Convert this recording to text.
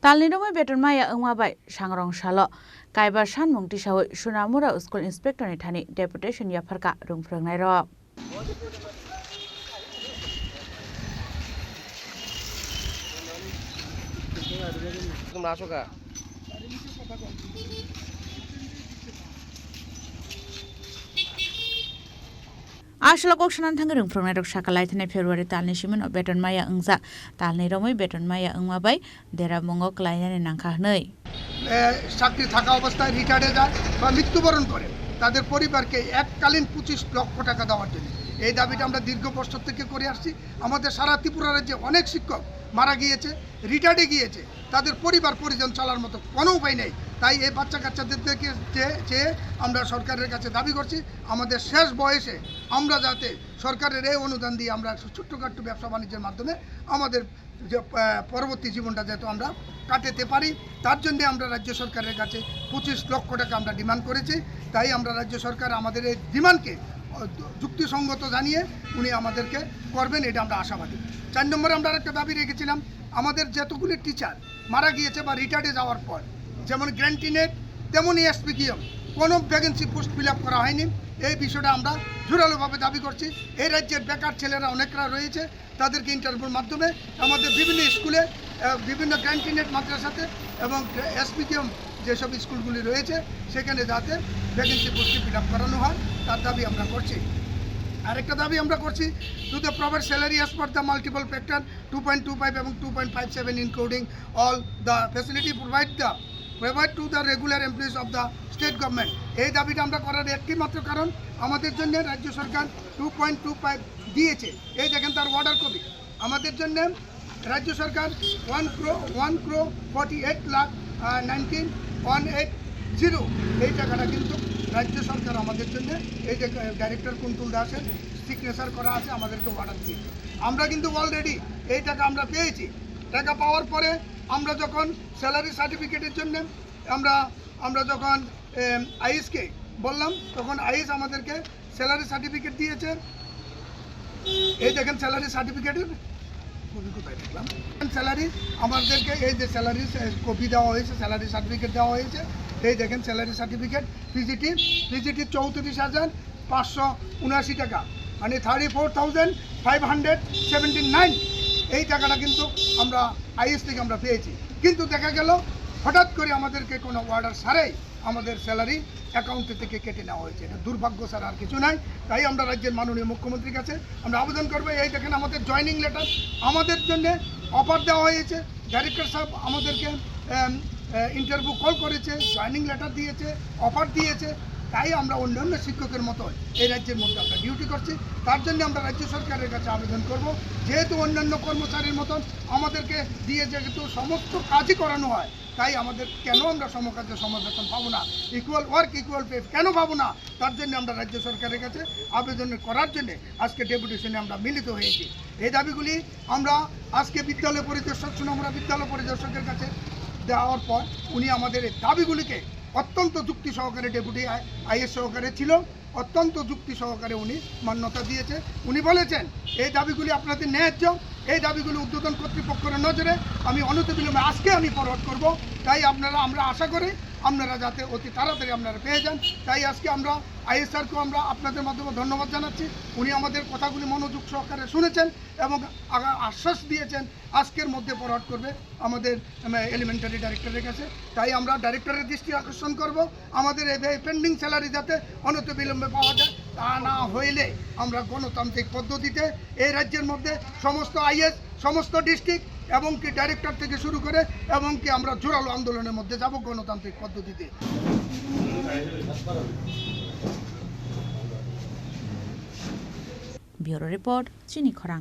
Talniromai betonmaya angmabai sangrong salo kaiba sanmung tisawai Sunamura School Inspector ni thani deputation yafarka rungfrangnai ro. Asal koksanan thang rungfrangnai rok sakalai thani February talni simen betonmaya angja talniromai betonmaya angmabai dera mongo klainani nangkha hnei চাকরি থাকা অবস্থায় রিটায়ার্ডে যায় বা মৃত্যুবরণ করে তাদের পরিবারকে এককালীন 25 লক্ষ টাকা দেওয়ার জন্য এই দাবিটা আমরা দীর্ঘ বছর থেকে করে আসছি। আমাদের সারা ত্রিপুরা রাজ্যে অনেক শিক্ষক মারা গিয়েছে, রিটায়ার্ডে গিয়েছে, তাদের পরিবার পরিজন চালার মতো কোনো উপায় নেই। তাই এই বাচ্চা কাচ্চাদেরকে চেয়ে আমরা সরকারের কাছে দাবি করছি আমাদের শেষ বয়সে আমরা যাতে সরকারের এই অনুদান দিয়ে আমরা ছোট্টখাট্ট ব্যবসা বাণিজ্যের মাধ্যমে আমাদের যে পরবর্তী জীবনটা যাতে আমরা কাটাতে পারি তার জন্য আমরা রাজ্য সরকারের কাছে 25 লক্ষ টাকা আমরা ডিমান্ড করেছি। তাই আমরা রাজ্য সরকার আমাদের এই ডিমান্ডকে যুক্তিসঙ্গত জানিয়ে উনি আমাদেরকে করবেন এটা আমরা আশাবাদী। 4 নম্বরে আমরা একটা দাবি রেখেছিলাম আমাদের যতগুলি টিচার মারা গিয়েছে বা রিটায়ার্ডে যাওয়ার পর যেমন গ্র্যান্টিনেট তেমনই এসপিকিএম কোনো ভ্যাকেন্সি পোস্ট ফিল আপ করা হয়নি। এই বিষয়টা আমরা জোরালোভাবে দাবি করছি। এই রাজ্যের বেকার ছেলেরা অনেকরা রয়েছে, তাদেরকে ইন্টারভিউর মাধ্যমে আমাদের বিভিন্ন স্কুলে বিভিন্ন গ্র্যান্টিনেট মাদ্রাসাতে এবং এসপিকিএম যেসব স্কুলগুলি রয়েছে সেখানে যাতে ভ্যাকেন্সি পোস্ট ফিল আপ করানো হয় তার দাবি আমরা করছি। আরেকটা দাবি আমরা করছি to the proper salary as per the multiple factor 2.25 এবং 2.57 including all the facility provide to the regular employees of the state government. এই দাবিটা আমরা করার একটি মাত্র কারণ আমাদের জন্য রাজ্য সরকার 2.25 দিয়েছে। এই দেখেন তার অর্ডার কপি। আমাদের জন্য রাজ্য সরকার 1,48,19,180 এই টাকাটা কিন্তু রাজ্য সরকার আমাদের জন্য এই যে ডাইরেক্টর কুন্তল দাসের সিগনেচার করা আছে আমাদেরকে অর্ডার দিয়ে আমরা কিন্তু অলরেডি এই টাকা আমরা পেয়েছি। টাকা পাওয়ার পরে আমরা যখন স্যালারি সার্টিফিকেটের জন্য আমরা যখন আইএসকে বললাম তখন আইএস আমাদেরকে স্যালারি সার্টিফিকেট দিয়েছে। এই দেখেন স্যালারি সার্টিফিকেটের কপি কোথায় দেখলাম, স্যালারি আমাদেরকে এই যে স্যালারি কপি দেওয়া হয়েছে, স্যালারি সার্টিফিকেট দেওয়া হয়েছে। এই দেখেন স্যালারি সার্টিফিকেট পিজিটি 34,579 টাকা মানে 34,579 এই টাকাটা কিন্তু আমরা আইএস থেকে আমরা পেয়েছি। কিন্তু দেখা গেল হঠাৎ করে আমাদেরকে কোনো অর্ডার ছাড়াই আমাদের স্যালারি অ্যাকাউন্টে থেকে কেটে নেওয়া হয়েছে। এটা দুর্ভাগ্য স্যার, আর কিছু নাই। তাই আমরা রাজ্যের মাননীয় মুখ্যমন্ত্রীর কাছে আমরা আবেদন করবো এই দেখেন আমাদের জয়নিং লেটার আমাদের জন্য অফার দেওয়া হয়েছে। ডাইরেক্টর সাহেব আমাদেরকে ইন্টারভিউ কল করেছে, জয়নিং লেটার দিয়েছে, অফার দিয়েছে। তাই আমরা অন্যান্য শিক্ষকের মতো এই রাজ্যের মধ্যে আমরা ডিউটি করছি। তার জন্য আমরা রাজ্য সরকারের কাছে আবেদন করব যেহেতু অন্যান্য কর্মচারীর মতন আমাদেরকে দিয়ে যেহেতু সমস্ত কাজই করানো হয় তাই আমাদের কেন আমরা সমকাজের সমবেতন পাবো না, ইকুয়াল ওয়ার্ক ইকুয়াল পে কেন পাবো না? তার জন্য আমরা রাজ্য সরকারের কাছে আবেদন করার জন্য আজকে ডেপুটেশনে আমরা মিলিত হয়েছি। এই দাবিগুলি আমরা আজকে বিদ্যালয় পরিদর্শক সুনামুরা বিদ্যালয় পরিদর্শকের কাছে দেওয়ার পর উনি আমাদের এই দাবিগুলিকে অত্যন্ত যুক্তি সহকারে ডেপুটি আইএস সহকারে ছিল, অত্যন্ত যুক্তি সহকারে উনি মান্যতা দিয়েছে। উনি বলেছেন এই দাবিগুলি আপনাদের ন্যায্য, এই দাবিগুলি ঊর্ধ্বতন কর্তৃপক্ষের নজরে আমি অনতিবিলম্বে আজকে আমি ফরওয়ার্ড করব। তাই আমরা আশা করি আপনারা যাতে অতি তাড়াতাড়ি আপনারা পেয়ে যান। তাই আজকে আমরা আইএসআরকেও আমরা আপনাদের মাধ্যমে ধন্যবাদ জানাচ্ছি। উনি আমাদের কথাগুলি মনোযোগ সহকারে শুনেছেন এবং আশ্বাস দিয়েছেন আজকের মধ্যে ফরওয়ার্ড করবে আমাদের এলিমেন্টারি ডাইরেক্টরের কাছে। তাই আমরা ডাইরেক্টরের দৃষ্টি আকর্ষণ করব আমাদের এই পেন্ডিং স্যালারি যাতে অনতিবিলম্বে পাওয়া যায়। তা না হইলে আমরা গণতান্ত্রিক পদ্ধতিতে এই রাজ্যের মধ্যে সমস্ত আইএস সমস্ত ডিস্ট্রিক্ট এবং কি ডাইরেক্টর থেকে শুরু করে এবং কি আমরা জোরালো আন্দোলনের মধ্যে যাব গণতান্ত্রিক পদ্ধতিতে। ব্যুরো রিপোর্ট চিনি খরাং।